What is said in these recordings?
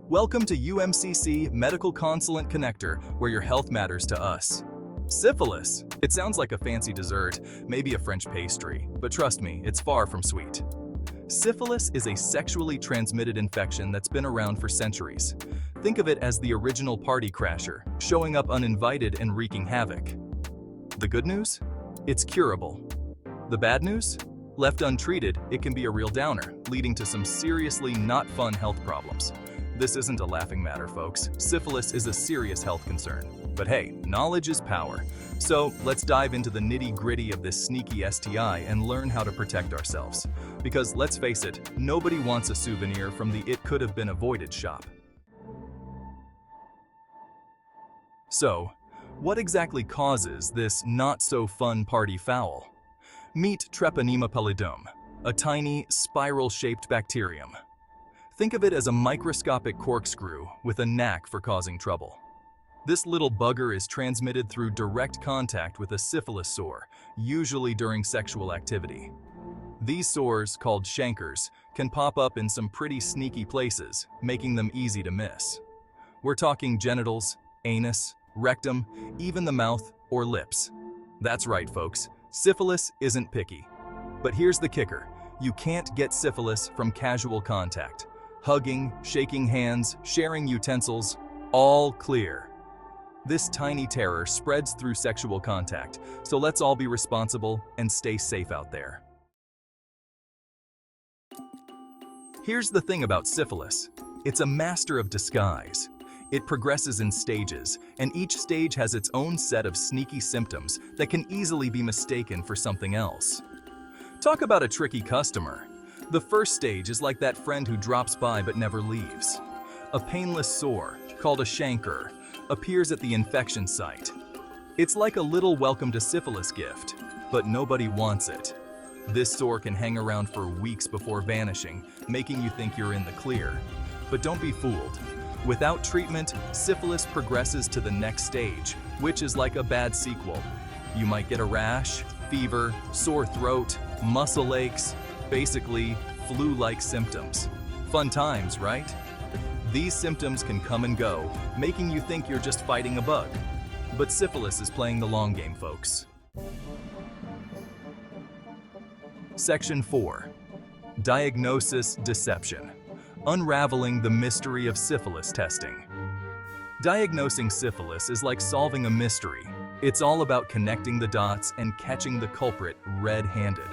Welcome to UMCC Medical Consultant Connector, where your health matters to us. Syphilis. It sounds like a fancy dessert, maybe a French pastry, but trust me, it's far from sweet. Syphilis is a sexually transmitted infection that's been around for centuries. Think of it as the original party crasher, showing up uninvited and wreaking havoc. The good news? It's curable. The bad news? Left untreated, it can be a real downer, leading to some seriously not fun health problems. This isn't a laughing matter, folks. Syphilis is a serious health concern. But hey, knowledge is power. So let's dive into the nitty-gritty of this sneaky STI and learn how to protect ourselves. Because let's face it, nobody wants a souvenir from the "it could have been avoided" shop. So, what exactly causes this not-so-fun party foul? Meet Treponema pallidum, a tiny, spiral-shaped bacterium. Think of it as a microscopic corkscrew with a knack for causing trouble. This little bugger is transmitted through direct contact with a syphilis sore, usually during sexual activity. These sores, called chancres, can pop up in some pretty sneaky places, making them easy to miss. We're talking genitals, anus, rectum, even the mouth or lips. That's right, folks. Syphilis isn't picky. But here's the kicker. You can't get syphilis from casual contact. Hugging, shaking hands, sharing utensils, all clear. This tiny terror spreads through sexual contact, so let's all be responsible and stay safe out there. Here's the thing about syphilis. It's a master of disguise. It progresses in stages, and each stage has its own set of sneaky symptoms that can easily be mistaken for something else. Talk about a tricky customer. The first stage is like that friend who drops by but never leaves. A painless sore, called a chancre, appears at the infection site. It's like a little welcome to syphilis gift, but nobody wants it. This sore can hang around for weeks before vanishing, making you think you're in the clear. But don't be fooled. Without treatment, syphilis progresses to the next stage, which is like a bad sequel. You might get a rash, fever, sore throat, muscle aches, basically flu-like symptoms. Fun times, right? These symptoms can come and go, making you think you're just fighting a bug. But syphilis is playing the long game, folks. Section 4. Diagnosis Deception. Unraveling the mystery of syphilis testing. Diagnosing syphilis is like solving a mystery. It's all about connecting the dots and catching the culprit red-handed.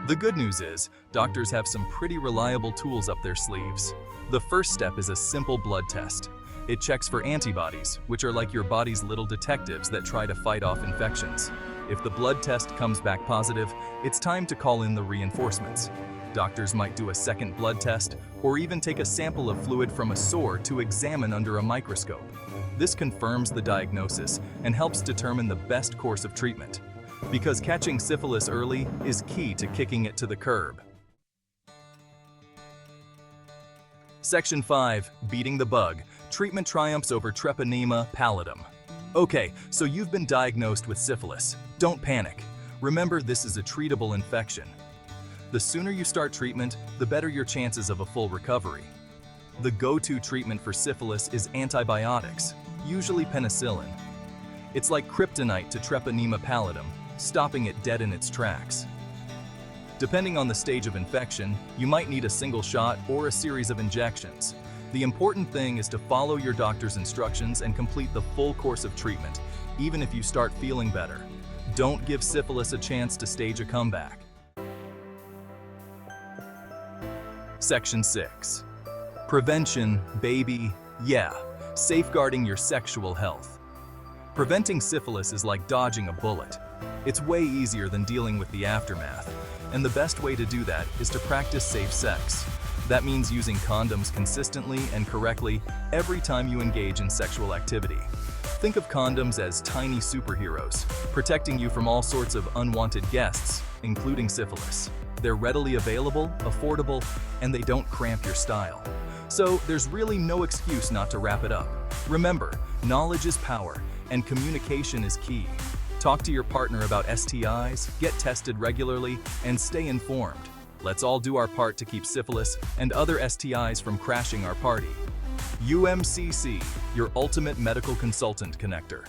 The good news is, doctors have some pretty reliable tools up their sleeves. The first step is a simple blood test. It checks for antibodies, which are like your body's little detectives that try to fight off infections. If the blood test comes back positive, it's time to call in the reinforcements. Doctors might do a second blood test, or even take a sample of fluid from a sore to examine under a microscope. This confirms the diagnosis and helps determine the best course of treatment. Because catching syphilis early is key to kicking it to the curb. Section 5. Beating the bug. Treatment triumphs over Treponema pallidum. Okay, so you've been diagnosed with syphilis. Don't panic. Remember, this is a treatable infection. The sooner you start treatment, the better your chances of a full recovery. The go-to treatment for syphilis is antibiotics, usually penicillin. It's like kryptonite to Treponema pallidum, stopping it dead in its tracks. Depending on the stage of infection, you might need a single shot or a series of injections. The important thing is to follow your doctor's instructions and complete the full course of treatment, even if you start feeling better. Don't give syphilis a chance to stage a comeback. Section 6. Prevention, baby, yeah, safeguarding your sexual health. Preventing syphilis is like dodging a bullet. It's way easier than dealing with the aftermath, and the best way to do that is to practice safe sex. That means using condoms consistently and correctly every time you engage in sexual activity. Think of condoms as tiny superheroes, protecting you from all sorts of unwanted guests, including syphilis. They're readily available, affordable, and they don't cramp your style. So there's really no excuse not to wrap it up. Remember, knowledge is power, and communication is key. Talk to your partner about STIs, get tested regularly, and stay informed. Let's all do our part to keep syphilis and other STIs from crashing our party. UMCC, your ultimate medical consultant connector.